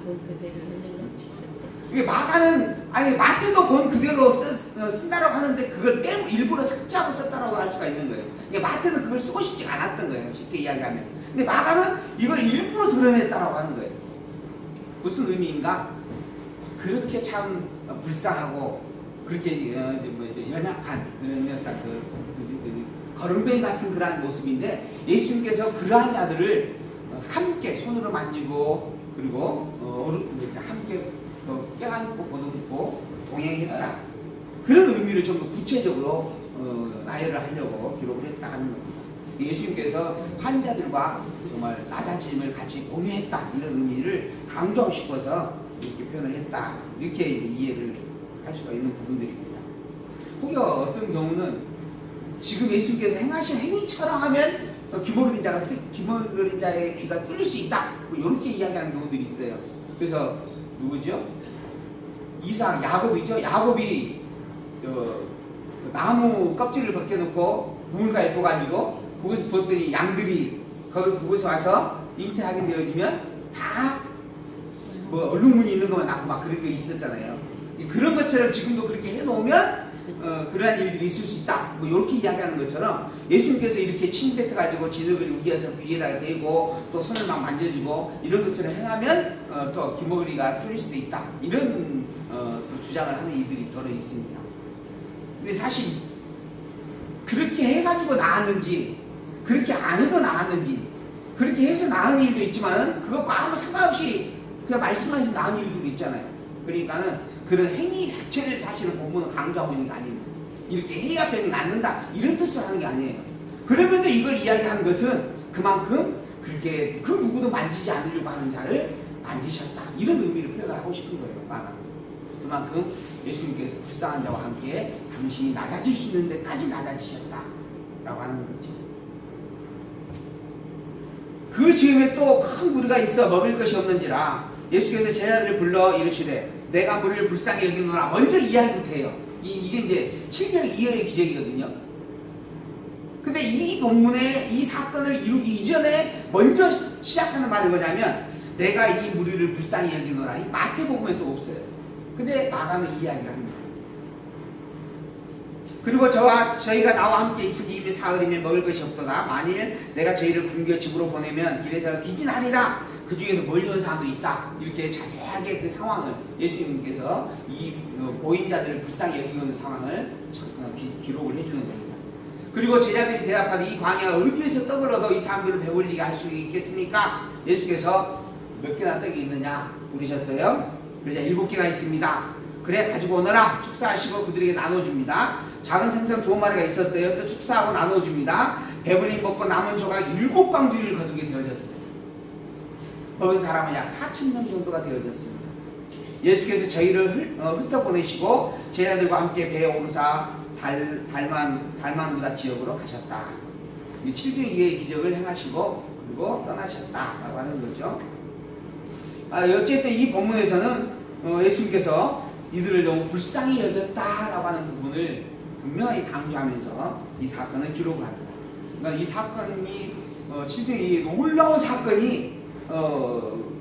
본 그대로 하는 거지. 이게 마가는 아니 마태도 본 그대로 쓴다라고 하는데 그걸 일부러 삭제하고 썼다라고 할 수가 있는 거예요. 이게 마태는 그걸 쓰고 싶지 않았던 거예요. 쉽게 이야기하면. 근데 마가는 이걸 일부러 드러냈다라고 하는 거예요. 무슨 의미인가? 그렇게 참 불쌍하고 그렇게 연약한 그런 약간 거렁뱅이 같은 그러한 모습인데 예수님께서 그러한 자들을 함께 손으로 만지고 그리고 함께 껴안고 보듬고 동행했다. 그런 의미를 좀 더 구체적으로 나열을 하려고 기록을 했다 하는 겁니다. 예수님께서 환자들과 정말 낮아짐을 같이 공유했다 이런 의미를 강조하고 싶어서 이렇게 표현을 했다 이렇게 이해를 할 수가 있는 부분들입니다. 혹여 어떤 경우는 지금 예수님께서 행하신 행위처럼 하면 기머린 자의 귀가 뚫릴 수 있다 뭐 이렇게 이야기하는 경우들이 있어요. 그래서 누구죠? 이삭 야곱이죠. 야곱이 나무 껍질을 벗겨놓고 우물가에 둬가지고 거기서 두었더니 양들이 그곳에 와서 잉태하게 되어지면 다 뭐 얼룩무늬 있는 것만 낳고 막 그런 게 있었잖아요. 그런 것처럼 지금도 그렇게 해놓으면 그러한 일들이 있을 수 있다. 뭐 이렇게 이야기하는 것처럼 예수님께서 이렇게 침 뱉어가지고 진흙을 우기어서 귀에다가 대고 또 손을 막 만져주고 이런 것처럼 행하면 또 기머리가 뚫릴 수도 있다. 이런 또 주장을 하는 이들이 더러 있습니다. 근데 사실 그렇게 해가지고 나았는지 그렇게 안 해도 나았는지 그렇게 해서 나은 일도 있지만 그것과 아무 상관없이 그냥 말씀하셔서 나은 일도 있잖아요. 그러니까는 그런 행위 자체를 사실은 본문은 강조하고 있는 게 아닙니다. 이렇게 해야 병이 낫는다 이런 뜻으로 하는 게 아니에요. 그러면서 이걸 이야기하는 것은 그만큼 그렇게 그 누구도 만지지 않으려고 하는 자를 만지셨다 이런 의미를 표현하고 싶은 거예요. 그만큼 예수님께서 불쌍한 자와 함께 당신이 낮아질 수 있는 데까지 낮아지셨다 라고 하는 거죠. 그 즈음에 또 큰 무리가 있어 먹을 것이 없는지라 예수께서 제자들을 불러 이르시되 내가 무리를 불쌍히 여기노라 먼저 이야기부터 해요. 이게 이제 702회의 기적이거든요. 근데 이 본문에 이 사건을 이루기 이전에 먼저 시작하는 말이 뭐냐면 내가 이 무리를 불쌍히 여기노라. 이 마태복음에 또 없어요. 근데 마가는 이야기를 합니다. 그리고 저희가 나와 함께 있으니 이미 사흘이면 먹을 것이 없도다. 만일 내가 저희를 굶겨 집으로 보내면 길에서 기진하리라. 그 중에서 몰려온 사람도 있다. 이렇게 자세하게 그 상황을 예수님께서 이 보인 자들을 불쌍히 여기고 있는 상황을 기록을 해주는 겁니다. 그리고 제자들이 대답하되 이 광야가 어디에서 떡을 얻어 이 사람들을 배불리게 할 수 있겠습니까? 예수께서 몇 개나 떡이 있느냐 물으셨어요. 그러자 7개가 있습니다. 그래 가지고 오너라. 축사하시고 그들에게 나눠줍니다. 작은 생선 2마리가 있었어요. 또 축사하고 나눠줍니다. 배불리 먹고 남은 조각 7광주리를 거두게 되어졌어요. 먹은 사람은 약 4,000명 정도가 되어졌습니다. 예수께서 저희를 흩어보내시고 제자들과 함께 배에 오르사 달만누다 지역으로 가셨다. 702회의 기적을 행하시고 그리고 떠나셨다라고 하는 거죠. 어쨌든 이 본문에서는 예수님께서 이들을 너무 불쌍히 여겼다라고 하는 부분을 분명하게 강조하면서 이 사건을 기록을 합니다. 그러니까 이 사건이 702의 놀라운 사건이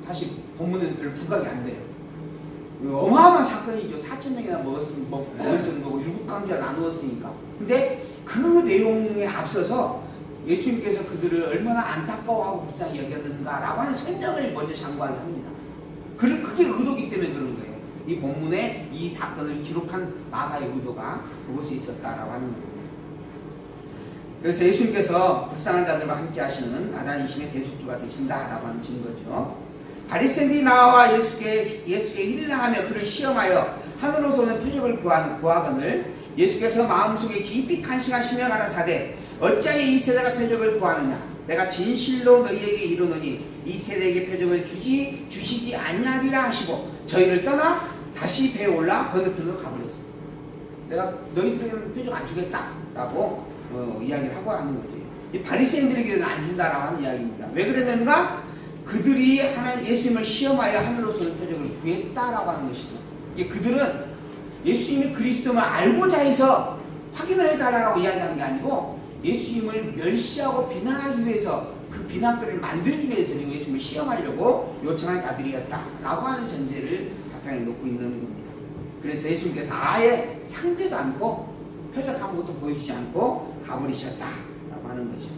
사실 본문에는 별로 부각이 안 돼요. 어마어마한 사건이죠. 4,000명이나 먹을 정도고 7강주가 나누었으니까. 근데 그 내용에 앞서서 예수님께서 그들을 얼마나 안타까워하고 불쌍히 여겼는가라고 하는 설명을 먼저 장구하게 합니다. 그게 의도이기 때문에 그런 거예요. 이 본문에 이 사건을 기록한 마가의 의도가 그것에 있었다라고 하는 겁니다. 그래서 예수님께서 불쌍한 자들과 함께 하시는 낮아지심의 대속주가 되신다라고 하는 증거죠. 바리새인들이 나와 예수께 힐랑하며 그를 시험하여 하늘로서는 표적을 구하거늘 예수께서 마음속에 깊이 탄식하시며 가라사대 어찌하여 이 세대가 표적을 구하느냐 내가 진실로 너희에게 이르노니 이 세대에게 표적을 주시지 아니하리라 하시고 저희를 떠나 다시 배에 올라 건너편으로 가버렸습니다. 내가 너희들에게는 표적 안 주겠다라고 이야기를 하고 하는 거지. 이 바리새인들에게는 안 준다라고 하는 이야기입니다. 왜 그랬는가? 그들이 예수님을 시험하여 하늘로서는 표적을 구했다라고 하는 것이죠. 그들은 예수님이 그리스도를 알고자 해서 확인을 해달라고 이야기하는 게 아니고 예수님을 멸시하고 비난하기 위해서 그 비난거리를 만들기 위해서 지금 예수님을 시험하려고 요청한 자들이었다라고 하는 전제를 바탕에 놓고 있는 겁니다. 그래서 예수님께서 아예 상대도 않고 표적 아무것도 보이지 않고 가버리셨다라고 하는 거죠.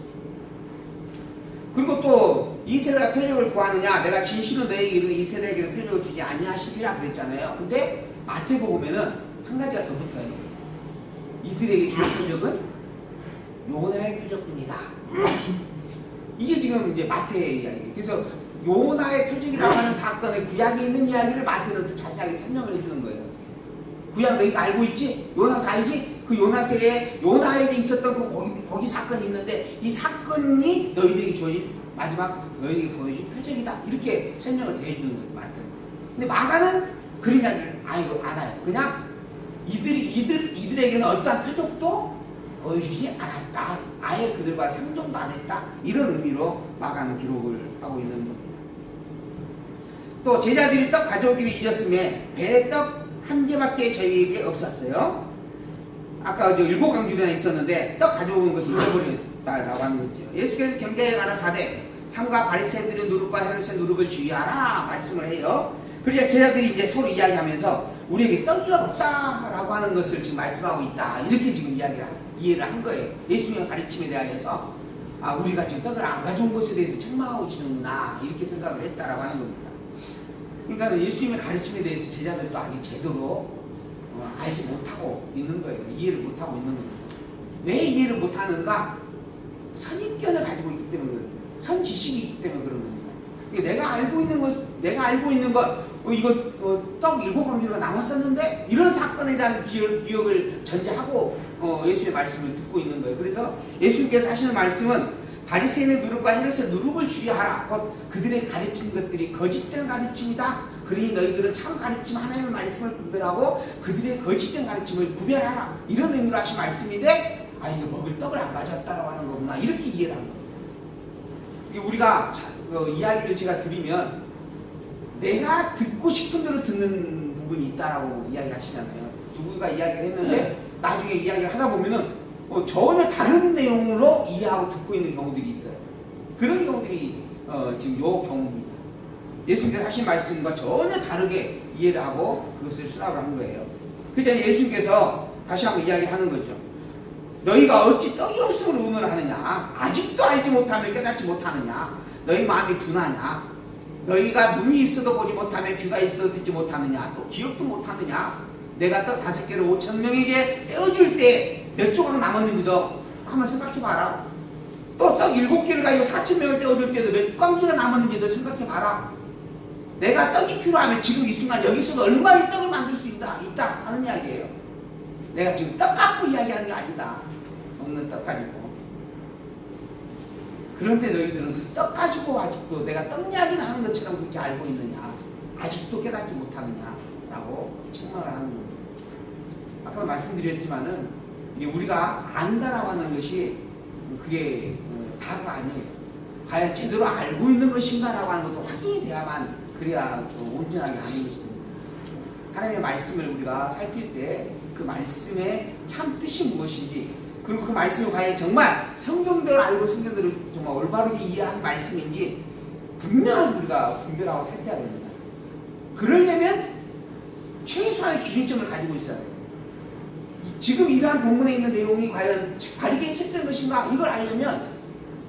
그리고 또 이 세대가 표적을 구하느냐, 내가 진실로 너에게 이 세대에게 표적을 주지 아니하시리라 그랬잖아요. 근데 마태복음에는 한 가지가 더 붙어요. 이들에게 줄 표적은 요나의 표적뿐이다. 이게 지금 이제 마태의 이야기예요. 그래서 요나의 표적이라고 하는 사건의 구약에 있는 이야기를 마태는 더 자세하게 설명을 해주는 거예요. 구약 너희가 알고 있지? 요나서 알지? 그 요나에게 있었던 그 거기 사건이 있는데 이 사건이 너희들에게 주어진 마지막 너희에게 보여준 표적이다. 이렇게 설명을 대해주는 거예요. 마태는. 근데 마가는 그런 이야기를 안 해요. 그냥 이들에게는 어떠한 표적도 보여주지 않았다. 아예 그들과 상종도 안 했다. 이런 의미로 마가는 기록을 하고 있는 겁니다. 또 제자들이 떡 가져오기를 잊었음에 배에 떡 한 개밖에 저희에게 없었어요. 아까 7강주리나 있었는데 떡 가져온 것을 잃어버렸다라고 하는 거죠. 예수께서 경계에 가라사대 삼가 바리새인들의 누룩과 헤롯의 누룩을 주의하라 말씀을 해요. 그러자 제자들이 이제 서로 이야기하면서 우리에게 떡이 없다라고 하는 것을 지금 말씀하고 있다. 이렇게 지금 이해를 한 거예요. 예수님의 가르침에 대하여서 우리가 지금 떡을 안 가져온 것에 대해서 책망하고 있는구나 이렇게 생각을 했다라고 하는 겁니다. 그러니까 예수님의 가르침에 대해서 제자들도 아직 제대로 알지 못하고 있는 거예요. 이해를 못하고 있는 겁니다. 왜 이해를 못하는가? 선입견을 가지고 있기 때문에 그런 거예요. 선지식이 있기 때문에 그런 겁니다. 내가 알고 있는 것, 떡 7강주리가 남았었는데 이런 사건에 대한 기억을 전제하고 예수의 말씀을 듣고 있는 거예요. 그래서 예수님께서 하시는 말씀은 바리새인의 누룩과 헤롯의 누룩을 주의하라. 그들의 가르친 것들이 거짓된 가르침이다. 그러니 너희들은 참 가르침 하나님의 말씀을 분별하고 그들의 거짓된 가르침을 구별하라. 이런 의미로 하신 말씀인데 이거 먹을 떡을 안 가져왔다라고 하는 거구나. 이렇게 이해를 한 거예요. 우리가 이야기를 제가 드리면 내가 듣고 싶은 대로 듣는 부분이 있다라고 이야기하시잖아요. 누구가 이야기를 했는데 나중에 이야기를 하다 보면은 전혀 다른 내용으로 이해하고 듣고 있는 경우들이 있어요. 그런 경우들이 지금 요 경우입니다. 예수님께서 하신 말씀과 전혀 다르게 이해를 하고 그것을 수납을 한 거예요. 그러니까 예수님께서 다시 한번 이야기하는 거죠. 너희가 어찌 떡이 없음을 의논하느냐? 아직도 알지 못하며 깨닫지 못하느냐? 너희 마음이 둔하냐? 너희가 눈이 있어도 보지 못하며 귀가 있어도 듣지 못하느냐? 또 기억도 못하느냐? 내가 떡 5개를 5,000명에게 떼어줄 때 몇 조각 남았는지도 한번 생각해봐라. 또 떡 7개를 가지고 4,000명을 떼어줄 때도 몇 강주가 남았는지도 생각해봐라. 내가 떡이 필요하면 지금 이 순간 여기서도 얼마나 떡을 만들 수 있다 하는 이야기예요. 내가 지금 떡 갖고 이야기하는 게 아니다. 먹는 떡 가지고. 그런데 너희들은 그 떡 가지고 아직도 내가 떡 이야기를 하는 것처럼 그렇게 알고 있느냐? 아직도 깨닫지 못하느냐? 라고 책망을 하는 겁니다. 아까 말씀드렸지만은 우리가 안다라고 하는 것이 그게 다가 아니에요. 과연 제대로 알고 있는 것인가라고 하는 것도 확인이 돼야만 그래야 온전하게 아는 것이 됩니다. 하나님의 말씀을 우리가 살필 때 그 말씀의 참 뜻이 무엇인지 그리고 그 말씀을 과연 정말 성경대로 알고 성경대로 정말 올바르게 이해한 말씀인지 분명히 우리가 분별하고 살펴야 됩니다. 그러려면 최소한의 기준점을 가지고 있어야 돼요. 지금 이러한 본문에 있는 내용이 과연 바르게 해석된 것인가 이걸 알려면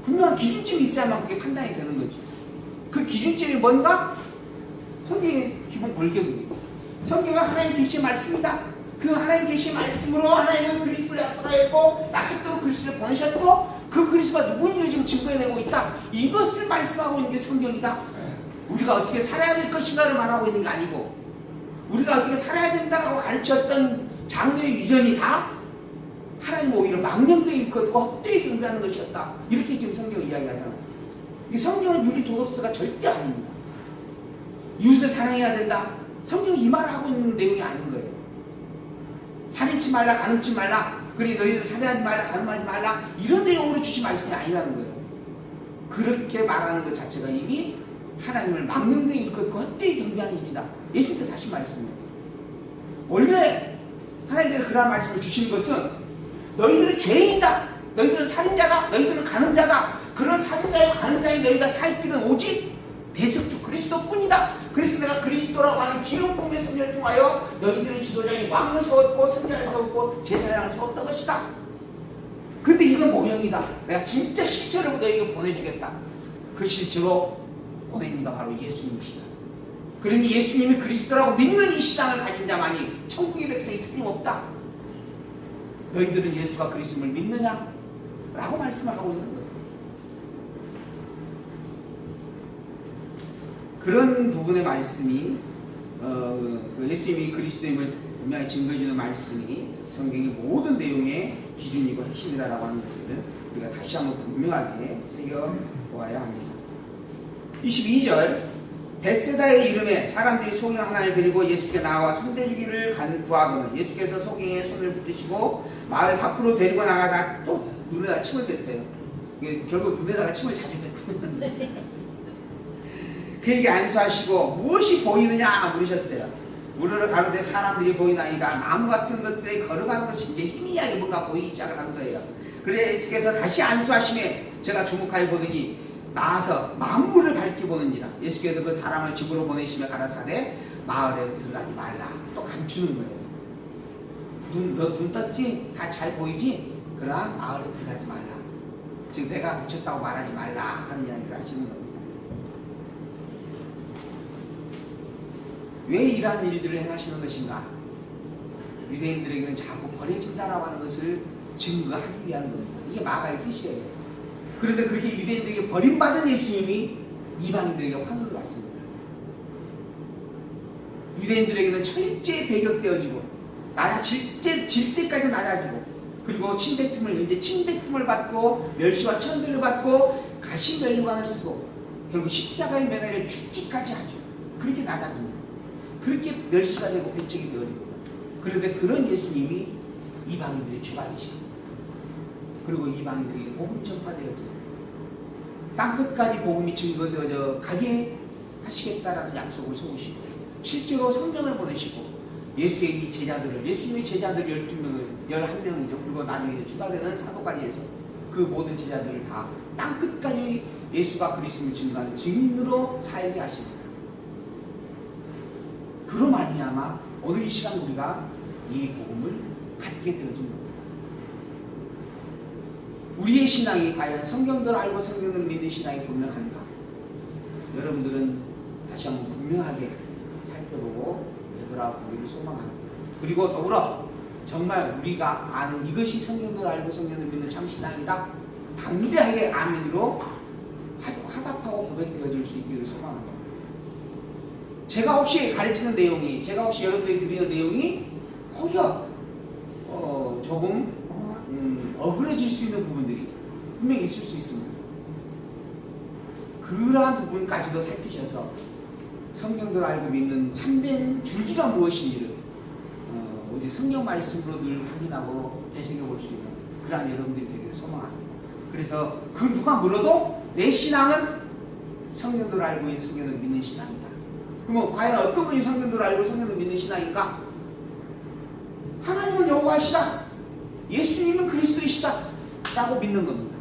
분명한 기준점이 있어야만 그게 판단이 되는 거죠. 그 기준점이 뭔가? 성경의 기본 골격입니다. 성경은 하나님 계시의 말씀이다. 그 하나님 계시의 말씀으로 하나님은 그리스도를 약속하였고 약속대로 그리스도를 보내셨고 그 그리스도가 누군지를 지금 증거해내고 있다. 이것을 말씀하고 있는 게 성경이다. 우리가 어떻게 살아야 될 것인가를 말하고 있는 게 아니고 우리가 어떻게 살아야 된다고 가르쳤던 장로의 유전이 다 하나님 오히려 망령되어 있고 헛되이 경배하는 것이었다. 이렇게 지금 성경이 이야기하잖아요. 성경은 윤리 도덕서가 절대 아닙니다. 이웃을 사랑해야 된다. 성경이 이 말을 하고 있는 내용이 아닌 거예요. 살인치 말라, 간음치 말라, 그리고 너희들 살해하지 말라, 간음하지 말라 이런 내용으로 주신 말씀이 아니라는 거예요. 그렇게 말하는 것 자체가 이미 하나님을 망령되이 일컫고 헛되이 경배하는 일이다. 예수님께서 하신 말씀이에요. 원래 하나님께서 그런 말씀을 주시는 것은 너희들은 죄인이다. 너희들은 살인자다. 너희들은 간음자다. 그런 사는 가는 자의 너희가 살 길은 오직 대속주 그리스도뿐이다. 그래서 내가 그리스도라고 하는 기름 부음의 섭리를 통하여 너희들의 지도자인 왕을 세웠고 선자를 세웠고 제사장을 세웠던 것이다. 근데 이건 모형이다. 내가 진짜 실체로 너희에게 보내주겠다. 그 실체로 보낸 이가 바로 예수님이시다. 그러니 예수님이 그리스도라고 믿는 이 신앙을 가진 자만이 천국의 백성이 틀림없다. 너희들은 예수가 그리스도를 믿느냐? 라고 말씀을 하고 있는 거예요. 그런 부분의 말씀이 예수님이 그리스도임을 분명히 증거해주는 말씀이 성경의 모든 내용의 기준이고 핵심이다라고 하는 것을 우리가 다시 한번 분명하게 새겨보아야 합니다. 22절 벳세다의 이름에 사람들이 소경 하나를 데리고 예수께 나와 손대주기를 구하거늘 예수께서 소경에 손을 붙이시고 마을 밖으로 데리고 나가자 또 눈에다 침을 뱉어요. 결국 눈에다가 침을 자주 뱉는 그에게 안수하시고 무엇이 보이느냐 물으셨어요. 무릎을 가로되 사람들이 보이나이다. 나무 같은 것들이 걸어가는 것이 이제 희미하게 뭔가 보이기 시작을 한 거예요. 그래 예수께서 다시 안수하심에 제가 주목하여 보더니 나와서 만물을 밝혀보느니라. 예수께서 그 사람을 집으로 보내시며 가라사대 마을에 들어가지 말라. 또 감추는 거예요. 너 눈 떴지? 다 잘 보이지? 그러나 마을에 들어가지 말라. 즉 내가 고쳤다고 말하지 말라 하는 이야기를 하시는 겁니다. 왜 이러한 일들을 행하시는 것인가? 유대인들에게는 자꾸 버려진다라고 하는 것을 증거하기 위한 겁니다. 이게 마가의 뜻이에요. 그런데 그렇게 유대인들에게 버림받은 예수님이 이방인들에게 환호를 받습니다. 유대인들에게는 철저히 배격되어지고 질 때까지 낮아지고 그리고 침뱉음을 받고 멸시와 천대를 받고 가시면류관을 쓰고 결국 십자가에 매달려 죽기까지 하죠. 그렇게 낮아집니다. 그렇게 멸시가 되고 배척이 되어지고 그런데 그런 예수님이 이방인들의 주가 되시고 그리고 이방인들에게 복음이 전파되어지고 땅끝까지 복음이 증거되어져 가게 하시겠다라는 약속을 세우시고 실제로 성령을 보내시고 예수의 제자들을 예수님의 제자들 12명을 11명이죠. 그리고 나중에 추가되는 사도까지 해서 그 모든 제자들을 다 땅끝까지 예수가 그리스도를 증거하는 증인으로 살게 하십니다. 그로 말미암아 오늘 이 시간 우리가 이 복음을 갖게 되어진 겁니다. 우리의 신앙이 과연 성경대로 알고 성경을 믿는 신앙이 분명한가? 여러분들은 다시 한번 분명하게 살펴보고 되돌아보기를 소망합니다. 그리고 더불어 정말 우리가 아는 이것이 성경대로 알고 성경을 믿는 참 신앙이다. 담대하게 아멘으로 화답하고 고백되어질 수 있기를 소망합니다. 제가 혹시 가르치는 내용이, 제가 혹시 여러분들이 드리는 내용이 혹여 조금 억울해질 수 있는 부분들이 분명히 있을 수 있습니다. 그러한 부분까지도 살피셔서 성경대로 알고 믿는 참된 줄기가 무엇인지를 우리 성경 말씀으로 늘 확인하고 되새겨 볼 수 있는 그러한 여러분들이 되기를 소망합니다. 그래서 그 누가 물어도 내 신앙은 성경대로 알고 있는 성경을 믿는 신앙이다. 그러면 과연 어떤 분이 성경대로 알고 성경을 믿는 신앙인가? 하나님은 여호와시다. 예수님은 그리스도이시다. 라고 믿는 겁니다.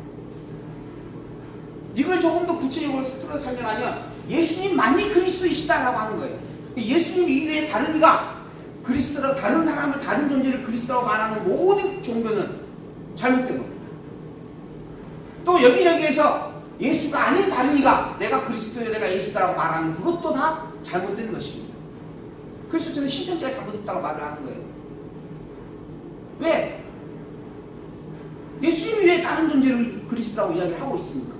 이걸 조금 더 구체적으로 스트레스 설명하면 예수님만이 그리스도이시다 라고 하는 거예요. 예수님 이외에 다른 이가 그리스도라 다른 사람을 다른 존재를 그리스도라고 말하는 모든 종교는 잘못된 겁니다. 또 여기저기에서 예수가 아닌 다른 이가 내가 그리스도요 내가 예수다라고 말하는 그것도 다 잘못된 것입니다. 그래서 저는 신천지가 잘못했다고 말을 하는 거예요. 왜? 예수님이 왜 다른 존재를 그리스도라고 이야기를 하고 있습니까?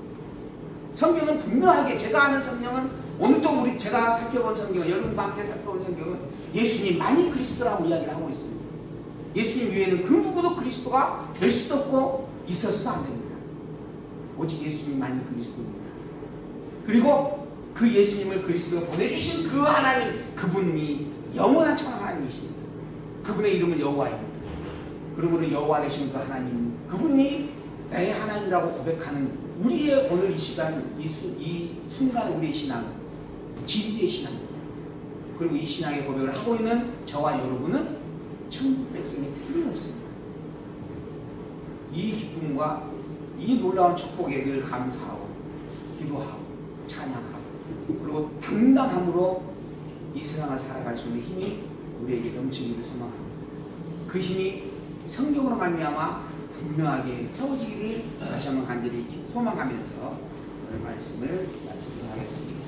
성경은 분명하게 제가 아는 성경은 오늘도 제가 살펴본 성경은 여러분과 함께 살펴본 성경은 예수님만이 그리스도라고 이야기를 하고 있습니다. 예수님 외에는 그 누구도 그리스도가 될 수도 없고 있어서도 안 됩니다. 오직 예수님만이 그리스도입니다. 그리고 그 예수님을 그리스도가 보내주신 그 하나님 그분이 영원한 참 하나님이십니다. 그분의 이름은 여호와입니다. 그러므로 여호와 되시는 그 하나님 그분이 나의 하나님이라고 고백하는 우리의 오늘 이 시간 이 순간 우리의 신앙은 진리의 신앙입니다. 그리고 이 신앙의 고백을 하고 있는 저와 여러분은 천국 백성이 틀림없습니다. 이 기쁨과 이 놀라운 축복에 늘 감사하고 기도하고 찬양하고 그리고 당당함으로 이 세상을 살아갈 수 있는 힘이 우리에게 넘치기를 소망합니다. 그 힘이 성경으로 말미암아 분명하게 세워지기를 다시 한번 간절히 소망하면서 오늘 말씀을 마치도록 하겠습니다.